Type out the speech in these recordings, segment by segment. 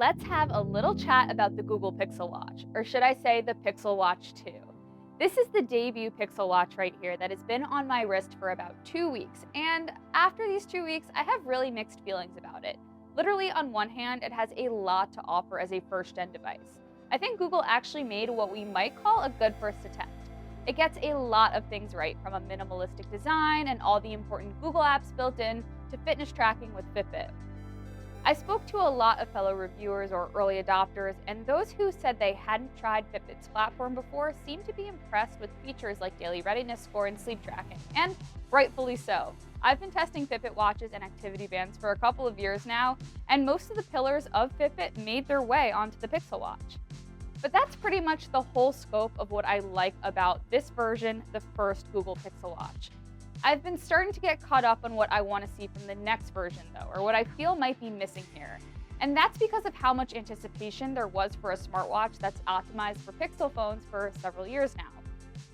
let's have a little chat about the Google Pixel Watch, or should I say the Pixel Watch 2. This is the debut Pixel Watch right here that has been on my wrist for about 2 weeks, and after these 2 weeks, I have really mixed feelings about it. Literally, on one hand, it has a lot to offer as a first-gen device. I think Google actually made what we might call a good first attempt. It gets a lot of things right, from a minimalistic design and all the important Google apps built in to fitness tracking with Fitbit. I spoke to a lot of fellow reviewers or early adopters, and those who said they hadn't tried Fitbit's platform before seemed to be impressed with features like daily readiness score and sleep tracking, and rightfully so. I've been testing Fitbit watches and activity bands for a couple of years now, and most of the pillars of Fitbit made their way onto the Pixel Watch. But that's pretty much the whole scope of what I like about this version, the first Google Pixel Watch. I've been starting to get caught up on what I want to see from the next version though, or what I feel might be missing here. And that's because of how much anticipation there was for a smartwatch that's optimized for Pixel phones for several years now.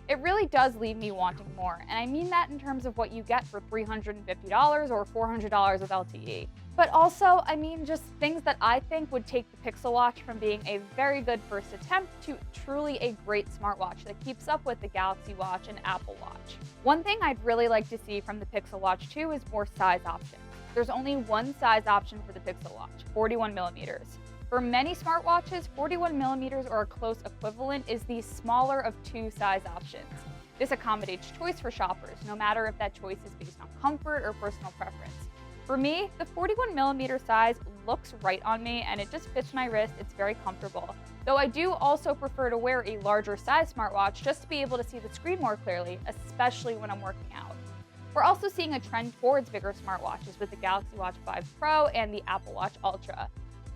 It really does leave me wanting more, and I mean that in terms of what you get for $350 or $400 with LTE. But also, I mean just things that I think would take the Pixel Watch from being a very good first attempt to truly a great smartwatch that keeps up with the Galaxy Watch and Apple Watch. One thing I'd really like to see from the Pixel Watch 2 is more size options. There's only one size option for the Pixel Watch, 41mm. For many smartwatches, 41mm or a close equivalent is the smaller of two size options. This accommodates choice for shoppers, no matter if that choice is based on comfort or personal preference. For me, the 41mm size looks right on me and it just fits my wrist. It's very comfortable. Though I do also prefer to wear a larger size smartwatch just to be able to see the screen more clearly, especially when I'm working out. We're also seeing a trend towards bigger smartwatches with the Galaxy Watch 5 Pro and the Apple Watch Ultra.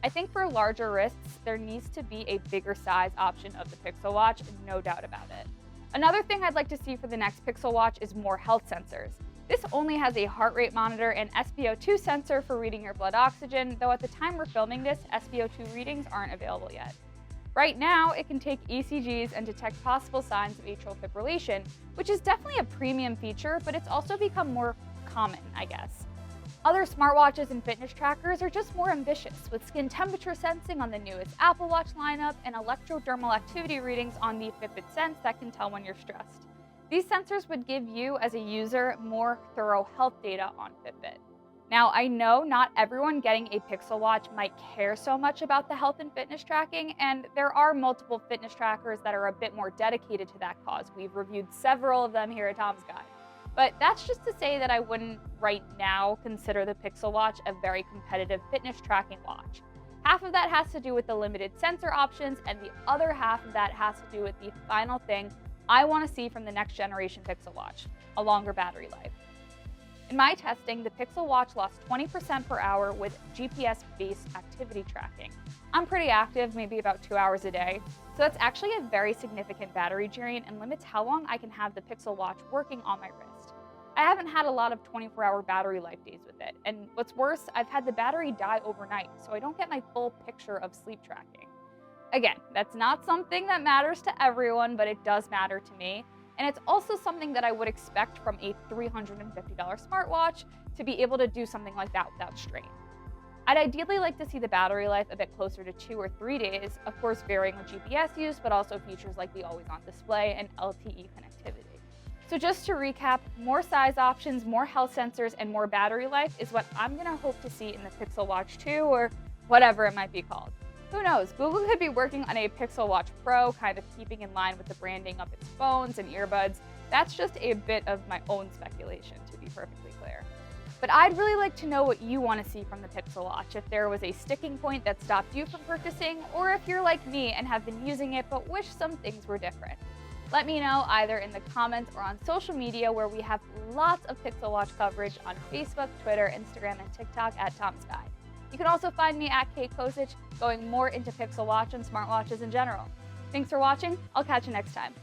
I think for larger wrists, there needs to be a bigger size option of the Pixel Watch, no doubt about it. Another thing I'd like to see for the next Pixel Watch is more health sensors. This only has a heart rate monitor and SpO2 sensor for reading your blood oxygen, though at the time we're filming this, SpO2 readings aren't available yet. Right now, it can take ECGs and detect possible signs of atrial fibrillation, which is definitely a premium feature, but it's also become more common, I guess. Other smartwatches and fitness trackers are just more ambitious, with skin temperature sensing on the newest Apple Watch lineup and electrodermal activity readings on the Fitbit Sense that can tell when you're stressed. These sensors would give you, as a user, more thorough health data on Fitbit. Now, I know not everyone getting a Pixel Watch might care so much about the health and fitness tracking, and there are multiple fitness trackers that are a bit more dedicated to that cause. We've reviewed several of them here at Tom's Guide. But that's just to say that I wouldn't, right now, consider the Pixel Watch a very competitive fitness tracking watch. Half of that has to do with the limited sensor options, and the other half of that has to do with the final thing I want to see from the next generation Pixel Watch, a longer battery life. In my testing, the Pixel Watch lost 20% per hour with GPS-based activity tracking. I'm pretty active, maybe about 2 hours a day, so that's actually a very significant battery drain and limits how long I can have the Pixel Watch working on my wrist. I haven't had a lot of 24-hour battery life days with it, and what's worse, I've had the battery die overnight, so I don't get my full picture of sleep tracking. Again, that's not something that matters to everyone, but it does matter to me. And it's also something that I would expect from a $350 smartwatch to be able to do something like that without strain. I'd ideally like to see the battery life a bit closer to 2 or 3 days, of course varying with GPS use, but also features like the always-on display and LTE connectivity. So just to recap, more size options, more health sensors, and more battery life is what I'm gonna hope to see in the Pixel Watch 2 or whatever it might be called. Who knows, Google could be working on a Pixel Watch Pro, kind of keeping in line with the branding of its phones and earbuds. That's just a bit of my own speculation, to be perfectly clear. But I'd really like to know what you want to see from the Pixel Watch, if there was a sticking point that stopped you from purchasing, or if you're like me and have been using it but wish some things were different. Let me know either in the comments or on social media, where we have lots of Pixel Watch coverage on Facebook, Twitter, Instagram, and TikTok at Tom's Guide. You can also find me at Kate Kosich, going more into Pixel Watch and smartwatches in general. Thanks for watching. I'll catch you next time.